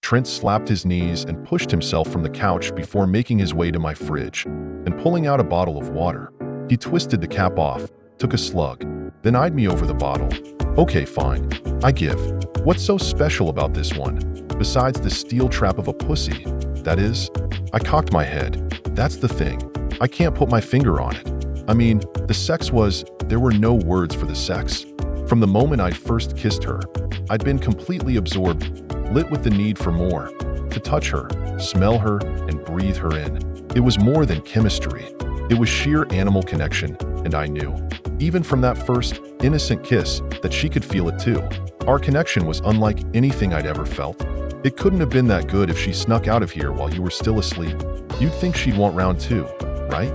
Trent slapped his knees and pushed himself from the couch before making his way to my fridge and pulling out a bottle of water. He twisted the cap off, took a slug, then eyed me over the bottle. Okay, fine. I give. What's so special about this one, besides the steel trap of a pussy? That is, I cocked my head. That's the thing. I can't put my finger on it. I mean, the sex there were no words for the sex. From the moment I'd first kissed her, I'd been completely absorbed, lit with the need for more, to touch her, smell her, and breathe her in. It was more than chemistry. It was sheer animal connection, and I knew, even from that first, innocent kiss, that she could feel it too. Our connection was unlike anything I'd ever felt. It couldn't have been that good if she snuck out of here while you were still asleep. You'd think she'd want round two, right?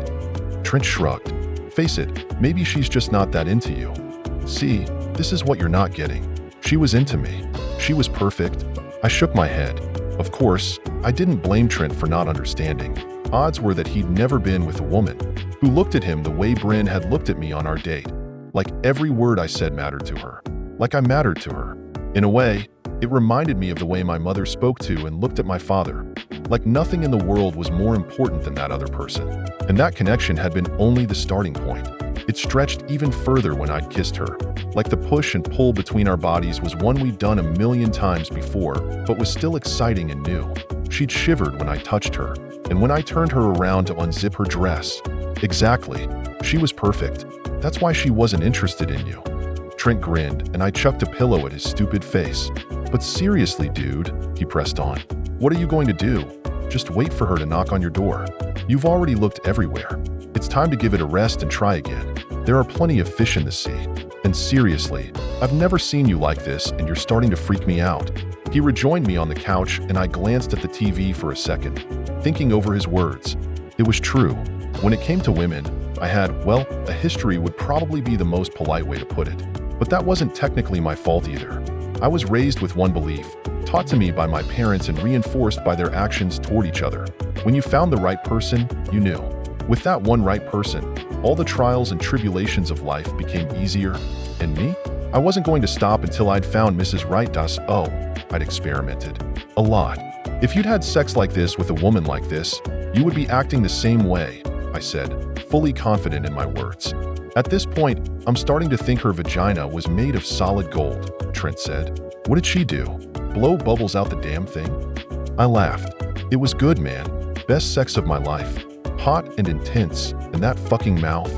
Trent shrugged. Face it, maybe she's just not that into you. See, this is what you're not getting. She was into me. She was perfect. I shook my head. Of course, I didn't blame Trent for not understanding. Odds were that he'd never been with a woman who looked at him the way Bryn had looked at me on our date. Like every word I said mattered to her. Like I mattered to her. In a way, it reminded me of the way my mother spoke to and looked at my father. Like nothing in the world was more important than that other person. And that connection had been only the starting point. It stretched even further when I'd kissed her. Like the push and pull between our bodies was one we'd done a million times before, but was still exciting and new. She'd shivered when I touched her, and when I turned her around to unzip her dress. Exactly. She was perfect. That's why she wasn't interested in you. Trent grinned, and I chucked a pillow at his stupid face. But seriously, dude, he pressed on. What are you going to do? Just wait for her to knock on your door. You've already looked everywhere. It's time to give it a rest and try again. There are plenty of fish in the sea. And seriously, I've never seen you like this, and you're starting to freak me out. He rejoined me on the couch, and I glanced at the TV for a second, thinking over his words. It was true. When it came to women, I had, well, a history would probably be the most polite way to put it. But that wasn't technically my fault either. I was raised with one belief, taught to me by my parents and reinforced by their actions toward each other. When you found the right person, you knew. With that one right person, all the trials and tribulations of life became easier. And me? I wasn't going to stop until I'd found Mrs. Right. I'd experimented. A lot. If you'd had sex like this with a woman like this, you would be acting the same way, I said, fully confident in my words. At this point, I'm starting to think her vagina was made of solid gold, Trent said. What did she do? Blow bubbles out the damn thing? I laughed. It was good, man. Best sex of my life. Hot and intense, and that fucking mouth.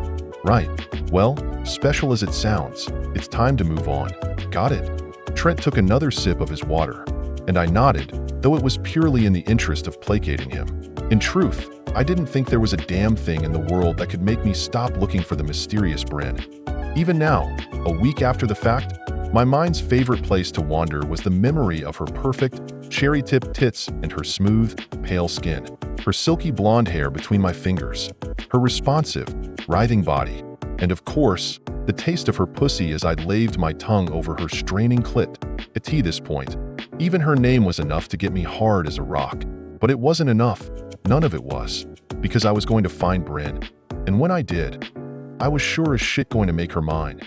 Right. Well, special as it sounds, it's time to move on. Got it? Trent took another sip of his water, and I nodded, though it was purely in the interest of placating him. In truth, I didn't think there was a damn thing in the world that could make me stop looking for the mysterious Bryn. Even now, a week after the fact, my mind's favorite place to wander was the memory of her perfect, cherry-tipped tits and her smooth, pale skin, her silky blonde hair between my fingers, her responsive, writhing body, and of course, the taste of her pussy as I'd laved my tongue over her straining clit. At this point, even her name was enough to get me hard as a rock. But it wasn't enough. None of it was. Because I was going to find Bryn. And when I did, I was sure as shit going to make her mine.